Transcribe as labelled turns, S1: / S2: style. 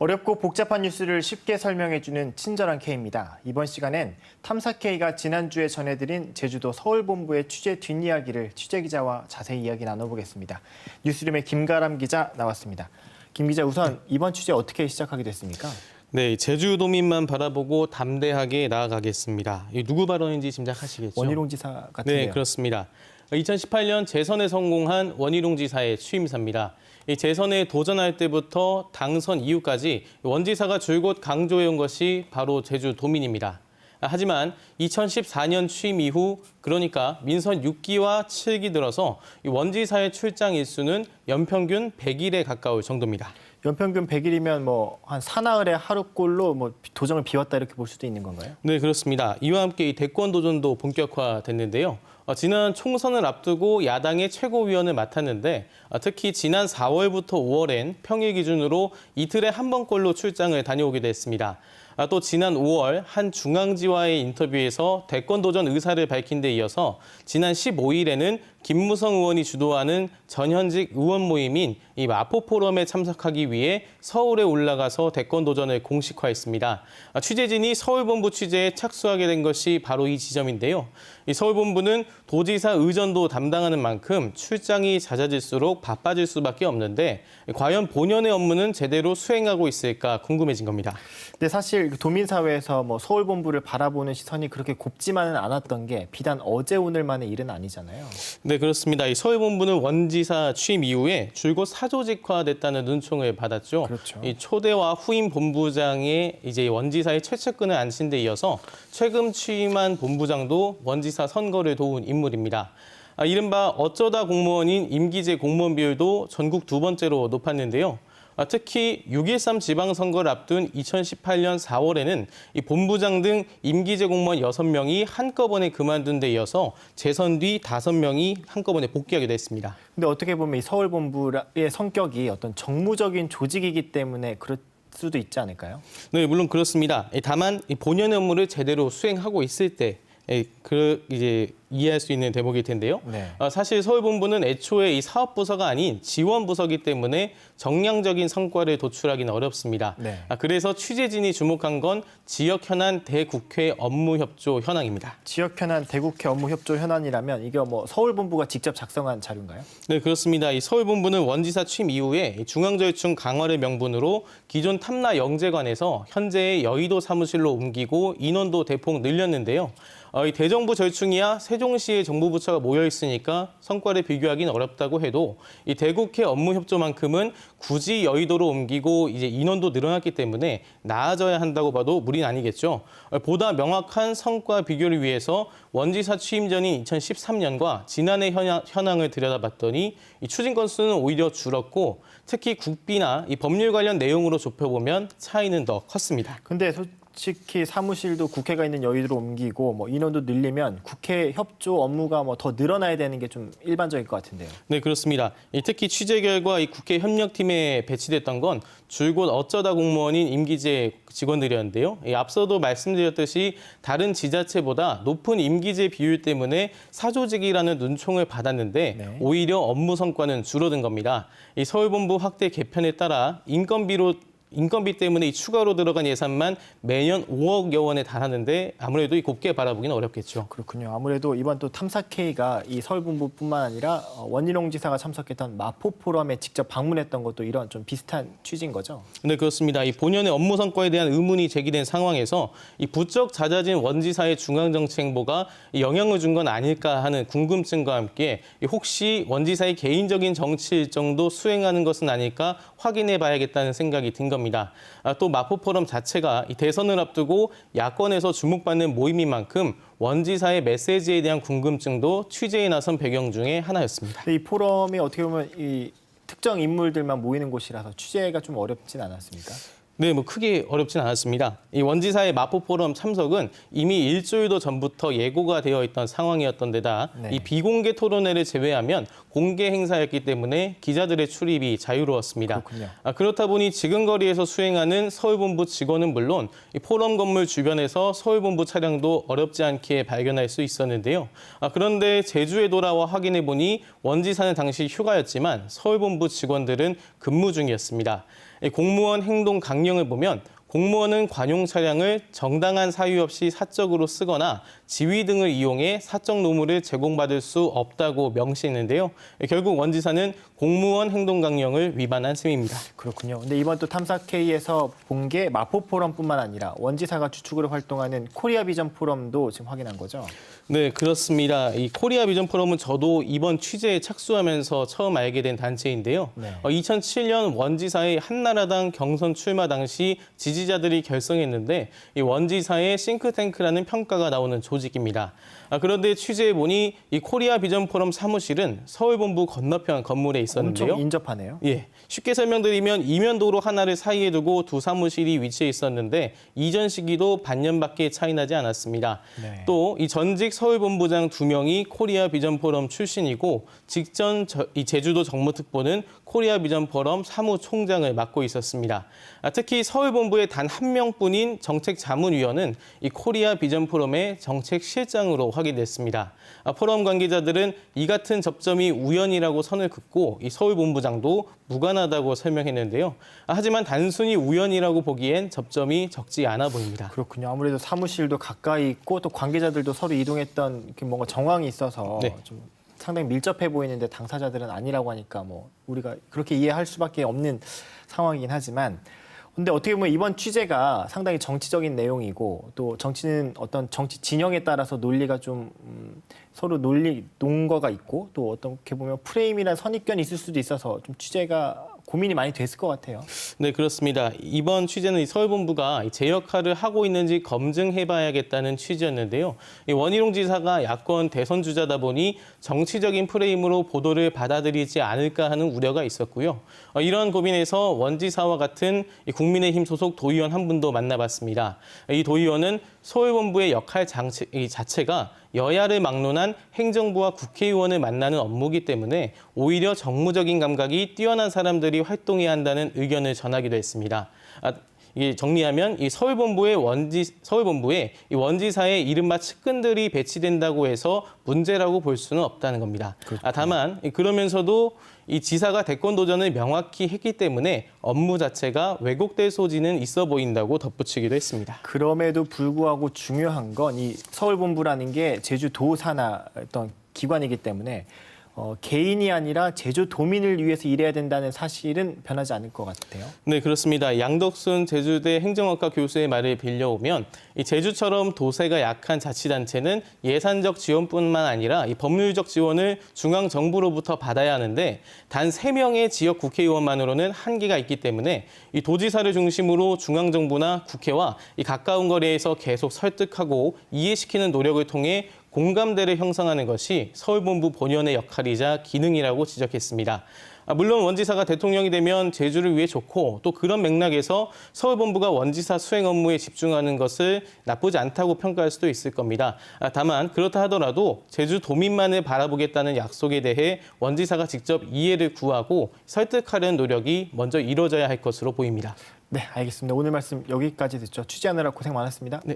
S1: 어렵고 복잡한 뉴스를 쉽게 설명해주는 친절한 K입니다. 이번 시간엔 탐사 K가 지난주에 전해드린 제주도 서울본부의 취재 뒷이야기를 취재기자와 자세히 이야기 나눠보겠습니다. 뉴스룸의 김가람 기자 나왔습니다. 김 기자, 우선 이번 취재 어떻게 시작하게 됐습니까?
S2: 네, 제주도민만 바라보고 담대하게 나아가겠습니다. 누구 발언인지 짐작하시겠죠?
S1: 원희룡 지사 같은데요.
S2: 네, 그렇습니다. 2018년 재선에 성공한 원희룡 지사의 취임사입니다. 이 재선에 도전할 때부터 당선 이후까지 원 지사가 줄곧 강조해온 것이 바로 제주도민입니다. 하지만 2014년 취임 이후, 그러니까 민선 6기와 7기 들어서 원 지사의 출장 일수는 연평균 100일에 가까울 정도입니다.
S1: 연평균 100일이면 한 사나흘에 하루꼴로 도정을 비웠다 이렇게 볼 수도 있는 건가요?
S2: 네, 그렇습니다. 이와 함께 이 대권 도전도 본격화됐는데요. 지난 총선을 앞두고 야당의 최고위원을 맡았는데 특히 지난 4월부터 5월엔 평일 기준으로 이틀에 한 번꼴로 출장을 다녀오기도 했습니다. 또 지난 5월 한 중앙지와의 인터뷰에서 대권 도전 의사를 밝힌 데 이어서 지난 15일에는 김무성 의원이 주도하는 전현직 의원 모임인 이 마포포럼에 참석하기 위해 서울에 올라가서 대권 도전을 공식화했습니다. 취재진이 서울본부 취재에 착수하게 된 것이 바로 이 지점인데요. 이 서울본부는 도지사 의전도 담당하는 만큼 출장이 잦아질수록 바빠질 수밖에 없는데 과연 본연의 업무는 제대로 수행하고 있을까 궁금해진 겁니다.
S1: 근데 사실 도민사회에서 서울본부를 바라보는 시선이 그렇게 곱지만은 않았던 게 비단 어제 오늘만의 일은 아니잖아요.
S2: 네, 그렇습니다. 이 서울본부는 원지사 취임 이후에 줄곧 사조직화됐다는 눈총을 받았죠.
S1: 그렇죠.
S2: 이 초대와 후임 본부장의 이제 원지사의 최측근을 앉힌 데 이어서 최근 취임한 본부장도 원지사 선거를 도운 인물입니다. 이른바 어쩌다 공무원인 임기제 공무원 비율도 전국 두 번째로 높았는데요. 특히 6.13 지방선거를 앞둔 2018년 4월에는 이 본부장 등 임기제 공무원 6명이 한꺼번에 그만둔 데 이어서 재선 뒤 5명이 한꺼번에 복귀하기도 했습니다.
S1: 근데 어떻게 보면 이 서울본부의 성격이 어떤 정무적인 조직이기 때문에 그럴 수도 있지 않을까요?
S2: 네, 물론 그렇습니다. 다만 본연의 업무를 제대로 수행하고 있을 때 이제 이해할 수 있는 대목일 텐데요.
S1: 네.
S2: 사실 서울본부는 애초에 이 사업부서가 아닌 지원부서이기 때문에 정량적인 성과를 도출하기는 어렵습니다.
S1: 네.
S2: 그래서 취재진이 주목한 건 지역 현안 대국회 업무협조 현황입니다.
S1: 지역 현안 대국회 업무협조 현안이라면 이게 서울본부가 직접 작성한 자료인가요?
S2: 네, 그렇습니다. 이 서울본부는 원지사 취임 이후에 중앙절충 강화를 명분으로 기존 탐라 영재관에서 현재의 여의도 사무실로 옮기고 인원도 대폭 늘렸는데요. 이 대정부 절충이야 세종시의 정부부처가 모여 있으니까 성과를 비교하기는 어렵다고 해도 이 대국회 업무협조만큼은 굳이 여의도로 옮기고 이제 인원도 늘어났기 때문에 나아져야 한다고 봐도 무리는 아니겠죠. 보다 명확한 성과 비교를 위해서 원지사 취임 전인 2013년과 지난해 현황을 들여다봤더니 이 추진 건수는 오히려 줄었고 특히 국비나 이 법률 관련 내용으로 좁혀보면 차이는 더 컸습니다.
S1: 근데 솔직히 사무실도 국회가 있는 여의도로 옮기고 인원도 늘리면 국회 협조 업무가 더 늘어나야 되는 게 좀 일반적일 것 같은데요.
S2: 네, 그렇습니다. 특히 취재 결과 이 국회 협력팀에 배치됐던 건 줄곧 어쩌다 공무원인 임기제 직원들이었는데요. 앞서도 말씀드렸듯이 다른 지자체보다 높은 임기제 비율 때문에 사조직이라는 눈총을 받았는데
S1: 네.
S2: 오히려 업무 성과는 줄어든 겁니다. 이 서울본부 확대 개편에 따라 인건비 때문에 이 추가로 들어간 예산만 매년 5억여 원에 달하는데 아무래도 이 곱게 바라보기는 어렵겠죠.
S1: 그렇군요. 아무래도 이번 또 탐사 K가 이 서울본부뿐만 아니라 원희룡 지사가 참석했던 마포 포럼에 직접 방문했던 것도 이런 좀 비슷한 취지인 거죠?
S2: 네, 그렇습니다. 이 본연의 업무 성과에 대한 의문이 제기된 상황에서 이 부쩍 잦아진 원지사의 중앙정치 행보가 영향을 준 건 아닐까 하는 궁금증과 함께 혹시 원지사의 개인적인 정치 일정도 수행하는 것은 아닐까 확인해 봐야겠다는 생각이 든 겁니다. 또 마포 포럼 자체가 이 대선을 앞두고 야권에서 주목받는 모임인 만큼 원지사의 메시지에 대한 궁금증도 취재에 나선 배경 중에 하나였습니다.
S1: 이 포럼이 어떻게 보면 이 특정 인물들만 모이는 곳이라서 취재가 좀 어렵진 않았습니까?
S2: 네, 크게 어렵진 않았습니다. 이 원지사의 마포 포럼 참석은 이미 일주일도 전부터 예고가 되어 있던 상황이었던 데다
S1: 네.
S2: 이 비공개 토론회를 제외하면 공개 행사였기 때문에 기자들의 출입이 자유로웠습니다.
S1: 그렇군요.
S2: 그렇다 보니 지근거리에서 수행하는 서울본부 직원은 물론 이 포럼 건물 주변에서 서울본부 차량도 어렵지 않게 발견할 수 있었는데요. 그런데 제주에 돌아와 확인해 보니 원지사는 당시 휴가였지만 서울본부 직원들은 근무 중이었습니다. 공무원 행동 강령을 보면 공무원은 관용 차량을 정당한 사유 없이 사적으로 쓰거나 지위 등을 이용해 사적 노무를 제공받을 수 없다고 명시했는데요. 결국 원지사는 공무원 행동 강령을 위반한 셈입니다.
S1: 그렇군요. 근데 이번 또 탐사K에서 본 게 마포 포럼뿐만 아니라 원지사가 주축으로 활동하는 코리아 비전 포럼도 지금 확인한 거죠?
S2: 네, 그렇습니다. 이 코리아 비전 포럼은 저도 이번 취재에 착수하면서 처음 알게 된 단체인데요.
S1: 네.
S2: 2007년 원지사의 한나라당 경선 출마 당시 지지자들이 결성했는데 이 원지사의 싱크탱크라는 평가가 나오는 조직입니다. 그런데 취재해 보니 이 코리아 비전 포럼 사무실은 서울본부 건너편 건물에 있었는데요.
S1: 엄청 인접하네요.
S2: 예, 쉽게 설명드리면 이면도로 하나를 사이에 두고 두 사무실이 위치해 있었는데 이전 시기도 반년밖에 차이 나지 않았습니다.
S1: 네.
S2: 또 이 전직 서울본부장 2명이 코리아 비전 포럼 출신이고 직전 이 제주도 정무특보는 코리아 비전 포럼 사무총장을 맡고 있었습니다. 특히 서울본부의 단 한 명뿐인 정책자문위원은 이 코리아 비전 포럼의 정책실장으로 확인됐습니다. 포럼 관계자들은 이 같은 접점이 우연이라고 선을 긋고 이 서울본부장도 무관하다고 설명했는데요. 하지만 단순히 우연이라고 보기엔 접점이 적지 않아 보입니다.
S1: 그렇군요. 아무래도 사무실도 가까이 있고 또 관계자들도 서로 이동했던 이렇게 뭔가 정황이 있어서
S2: 네.
S1: 좀 상당히 밀접해 보이는데 당사자들은 아니라고 하니까 뭐 우리가 그렇게 이해할 수밖에 없는 상황이긴 하지만 근데 어떻게 보면 이번 취재가 상당히 정치적인 내용이고 또 정치는 어떤 정치 진영에 따라서 논리가 좀 서로 논거가 있고 또 어떻게 보면 프레임이나 선입견이 있을 수도 있어서 좀 취재가 고민이 많이 됐을 것 같아요.
S2: 네, 그렇습니다. 이번 취재는 이 서울본부가 제 역할을 하고 있는지 검증해봐야겠다는 취지였는데요. 이 원희룡 지사가 야권 대선 주자다 보니 정치적인 프레임으로 보도를 받아들이지 않을까 하는 우려가 있었고요. 이런 고민에서 원 지사와 같은 이 국민의힘 소속 도의원 한 분도 만나봤습니다. 이 도의원은 서울본부의 역할 자체가 여야를 막론한 행정부와 국회의원을 만나는 업무이기 때문에 오히려 정무적인 감각이 뛰어난 사람들이 활동해야 한다는 의견을 전하기도 했습니다. 이게 정리하면 이 서울본부에 이 원지사의 이른바 측근들이 배치된다고 해서 문제라고 볼 수는 없다는 겁니다. 다만 그러면서도 이 지사가 대권 도전을 명확히 했기 때문에 업무 자체가 왜곡될 소지는 있어 보인다고 덧붙이기도 했습니다.
S1: 그럼에도 불구하고 중요한 건 이 서울본부라는 게 제주도 산하 어떤 기관이기 때문에 개인이 아니라 제주도민을 위해서 일해야 된다는 사실은 변하지 않을 것 같아요.
S2: 네, 그렇습니다. 양덕순 제주대 행정학과 교수의 말을 빌려오면 이 제주처럼 도세가 약한 자치단체는 예산적 지원뿐만 아니라 이 법률적 지원을 중앙정부로부터 받아야 하는데 단 3명의 지역 국회의원만으로는 한계가 있기 때문에 이 도지사를 중심으로 중앙정부나 국회와 이 가까운 거리에서 계속 설득하고 이해시키는 노력을 통해 공감대를 형성하는 것이 서울본부 본연의 역할이자 기능이라고 지적했습니다. 물론 원지사가 대통령이 되면 제주를 위해 좋고 또 그런 맥락에서 서울본부가 원지사 수행 업무에 집중하는 것을 나쁘지 않다고 평가할 수도 있을 겁니다. 다만 그렇다 하더라도 제주도민만을 바라보겠다는 약속에 대해 원지사가 직접 이해를 구하고 설득하려는 노력이 먼저 이루어져야 할 것으로 보입니다.
S1: 네, 알겠습니다. 오늘 말씀 여기까지 듣죠. 취재하느라 고생 많았습니다.
S2: 네.